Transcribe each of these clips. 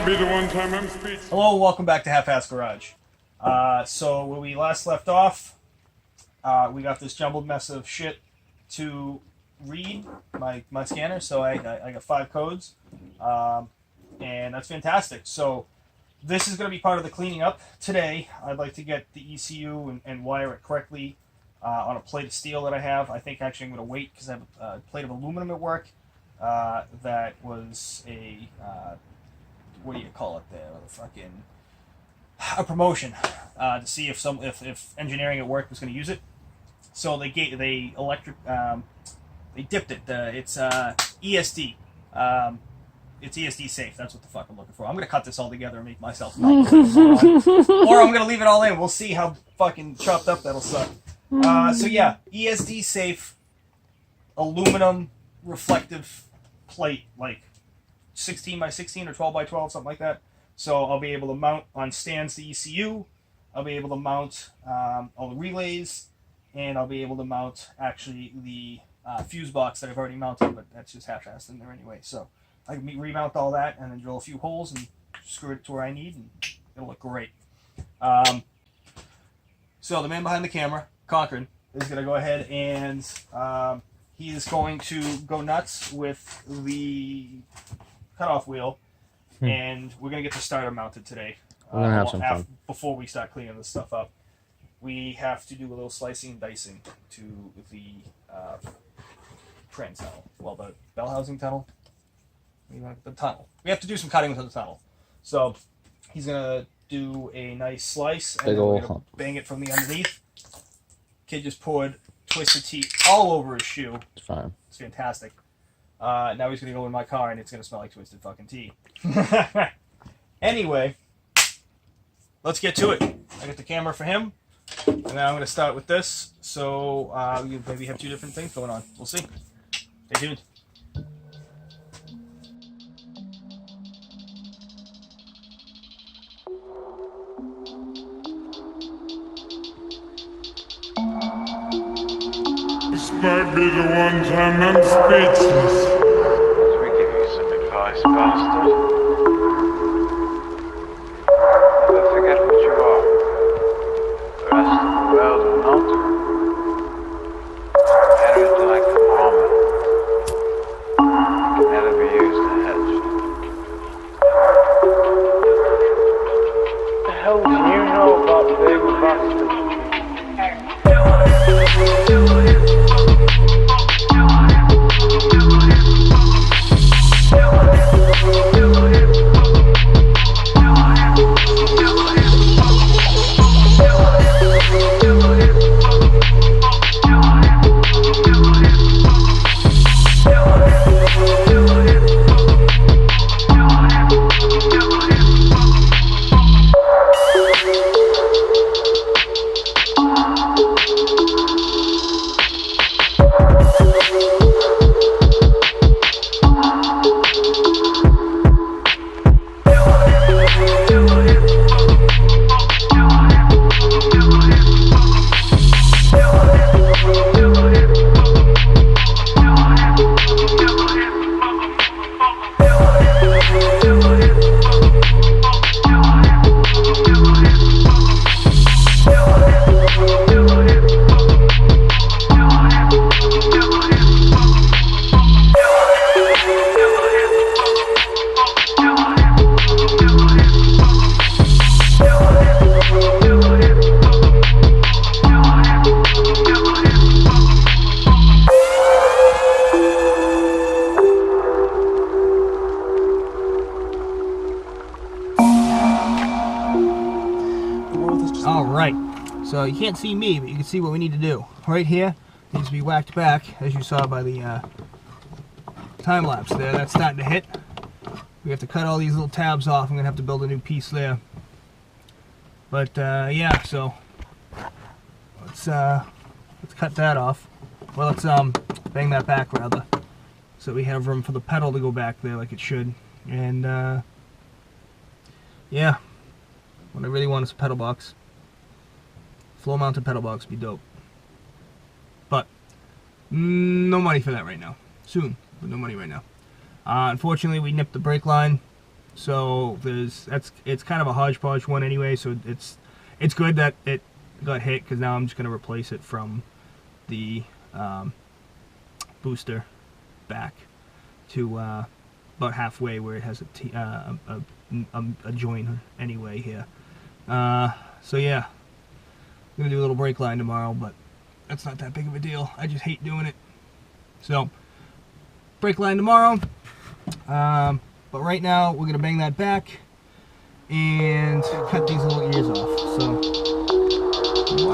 might be the one time I'm speechless. Hello, welcome back to Halfass Garage. So where we last left off, we got this jumbled mess of shit to read my scanner. So I got 5 codes, and that's fantastic. So this is going to be part of the cleaning up today. I'd like to get the ECU and wire it correctly on a plate of steel that I have. I think actually I'm going to wait because I have a plate of aluminum at work that was a what do you call it there? A promotion to see if engineering at work was going to use it. So they dipped it. It's ESD. It's ESD safe. That's what the fuck I'm looking for. I'm gonna cut this all together and make myself or I'm gonna leave it all in. We'll see how fucking chopped up that'll suck. So yeah, ESD safe, aluminum reflective plate, like 16 by 16 or 12 by 12, something like that. So I'll be able to mount on stands the ECU. I'll be able to mount all the relays, and I'll be able to mount actually the fuse box that I've already mounted, but that's just half-assed in there anyway. So I can remount all that and then drill a few holes and screw it to where I need, and it'll look great. So the man behind the camera, Cochran, is going to go ahead and he is going to go nuts with the cutoff wheel, and we're going to get the starter mounted today. We're going to have some fun. Before we start cleaning this stuff up. We have to do a little slicing and dicing to the trans tunnel. Well, the bell housing tunnel. The tunnel. We have to do some cutting with the tunnel. So he's gonna do a nice slice and then we're gonna bang it from the underneath. Kid just poured Twisted Tea all over his shoe. It's fine. It's fantastic. Now he's gonna go in my car and it's gonna smell like twisted fucking tea. Anyway, let's get to it. I got the camera for him. And now I'm going to start with this, so you maybe have 2 different things going on. We'll see. Stay tuned. This might be the one time I'm speechless. Let me give you some advice, bastard. Never forget what you are. The rest of the world will not. Inherit like an armor. It can never be used to hedge. What the hell do you know about big bastards? So you can't see me, but you can see what we need to do. Right here needs to be whacked back, as you saw by the time lapse there. That's starting to hit. We have to cut all these little tabs off. I'm gonna have to build a new piece there. But yeah, so let's cut that off. Well, let's bang that back rather, so we have room for the pedal to go back there like it should. And yeah, what I really want is a pedal box. Floor mounted pedal box would be dope. But no money for that right now. Soon, but no money right now. Unfortunately, we nipped the brake line So it's kind of a hodgepodge one anyway. So it's good that it got hit, because now I'm just gonna replace it from the booster back to about halfway where it has a joint anyway here. So yeah, I'm gonna do a little brake line tomorrow, but that's not that big of a deal. I just hate doing it. So brake line tomorrow. But right now we're gonna bang that back and cut these little ears off. So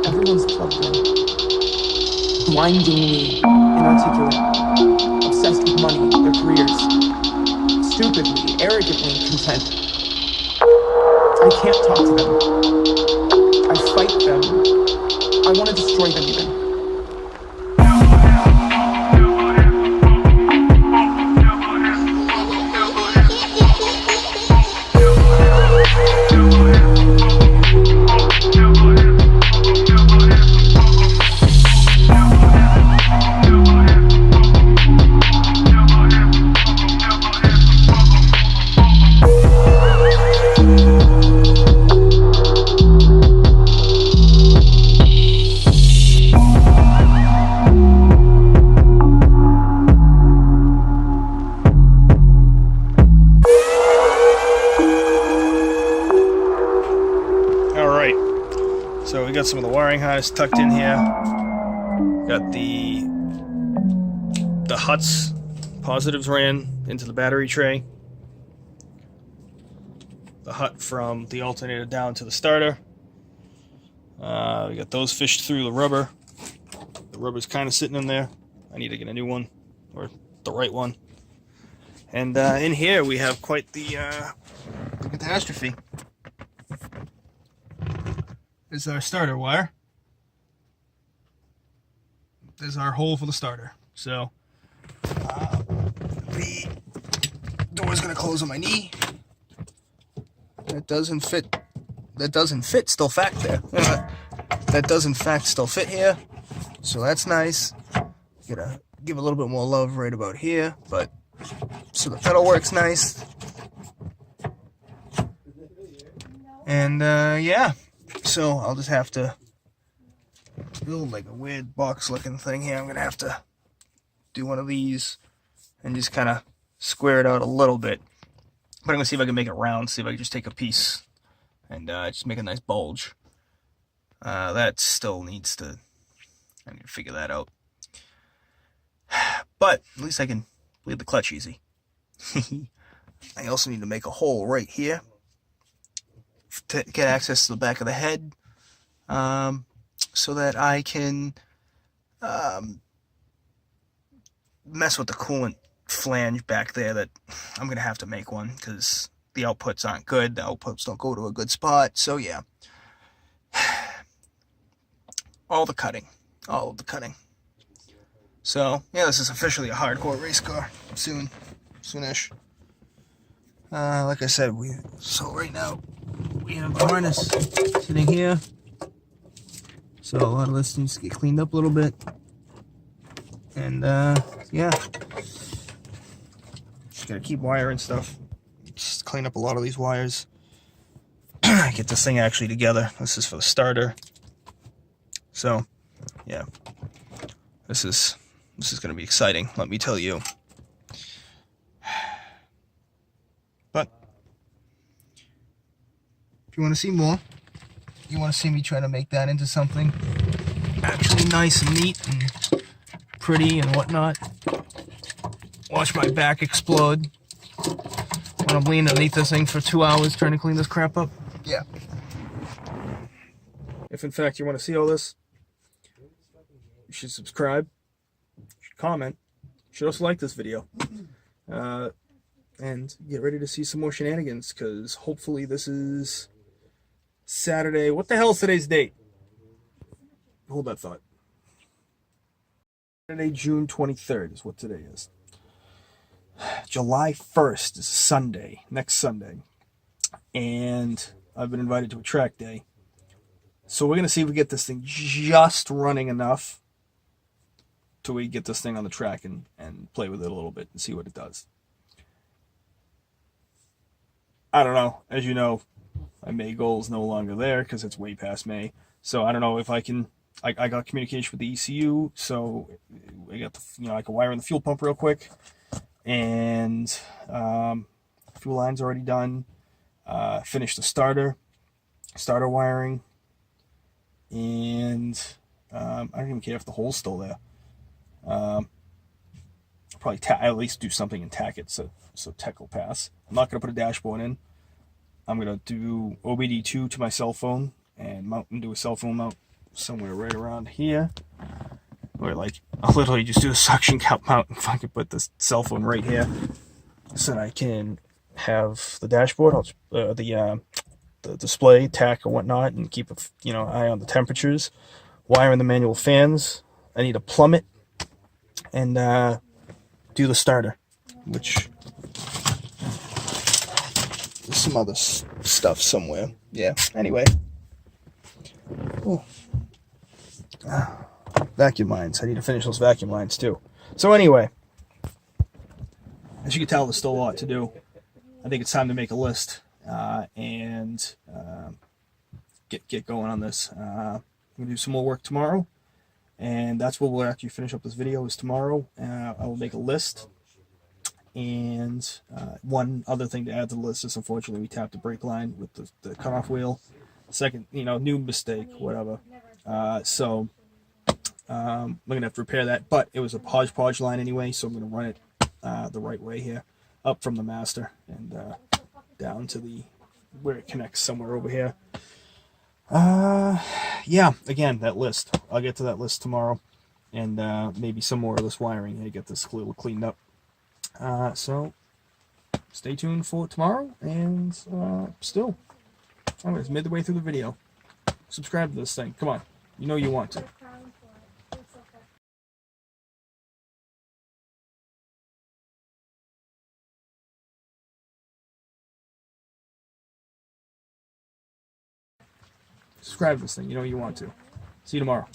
everyone's plugged in, blindingly inarticulate, obsessed with money, their careers, stupidly, arrogantly content. I can't talk to them. I fight them. I want to destroy them even. So we got some of the wiring harness tucked in here. Got the huts positives ran into the battery tray. The hut from the alternator down to the starter. We got those fished through the rubber. The rubber's kind of sitting in there. I need to get a new one, or the right one. And in here we have quite the catastrophe. This is our starter wire. This is our hole for the starter. So the door's gonna close on my knee. That doesn't fit. That doesn't fit. Still fact there. That does in fact still fit here. So that's nice. Gotta give a little bit more love right about here, but so the pedal works nice. And yeah. So I'll just have to build like a weird box looking thing here. I'm gonna have to do one of these and just kind of square it out a little bit. But I'm gonna see if I can make it round, see if I can just take a piece and just make a nice bulge. That still needs to, I need to figure that out. But at least I can bleed the clutch easy. I also need to make a hole right here to get access to the back of the head, so that I can mess with the coolant flange back there. That I'm going to have to make one because the outputs aren't good. The outputs don't go to a good spot. So yeah, all of the cutting. So yeah, this is officially a hardcore race car. Soonish. Like I said, so right now we have the harness sitting here. So a lot of this needs to get cleaned up a little bit. And yeah, just gotta keep wiring stuff. Just clean up a lot of these wires. Get this thing actually together. This is for the starter. So yeah, this is gonna be exciting, let me tell you. But if you want to see more, you want to see me try to make that into something actually nice and neat and pretty and whatnot. Watch my back explode when I'm leaning underneath this thing for 2 hours trying to clean this crap up. Yeah. If in fact you want to see all this, you should subscribe, you should comment, you should also like this video. And get ready to see some more shenanigans, because hopefully this is Saturday. What the hell is today's date? Hold that thought. Saturday, June 23rd is what today is. July 1st is Sunday, next Sunday. And I've been invited to a track day. So we're going to see if we get this thing just running enough till we get this thing on the track and play with it a little bit and see what it does. I don't know. As you know, my May goal is no longer there because it's way past May. So I don't know if I can. I got communication with the ECU, so I got the I can wire in the fuel pump real quick, and fuel line's already done. Finished the starter wiring, and I don't even care if the hole's still there. Probably at least do something and tack it so tech will pass. I'm not gonna put a dashboard in. I'm gonna do OBD2 to my cell phone and do a cell phone mount somewhere right around here. Or like I'll literally just do a suction cup mount and fucking put this cell phone right here so that I can have the dashboard, the display, tack or whatnot, and keep eye on the temperatures. Wire in the manual fans. I need to plumb it and do the starter, which there's some other stuff somewhere. Yeah. Anyway. Vacuum lines. I need to finish those vacuum lines too. So anyway, as you can tell, there's still a lot to do. I think it's time to make a list and get going on this. I'm gonna do some more work tomorrow, and that's what we'll actually finish up this video. Is tomorrow. I will make a list. And one other thing to add to the list is, unfortunately, we tapped the brake line with the cutoff wheel. Second, new mistake, whatever. So I'm going to have to repair that. But it was a hodgepodge line anyway, so I'm going to run it the right way here. Up from the master and down to where it connects somewhere over here. Yeah, again, that list. I'll get to that list tomorrow. And maybe some more of this wiring to get this a little cleaned up. So stay tuned for tomorrow, and still, it's midway through the video. Subscribe to this thing. Come on, you know you want to. Subscribe to this thing. You know you want to. See you tomorrow.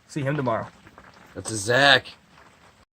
See him tomorrow. That's a Zach.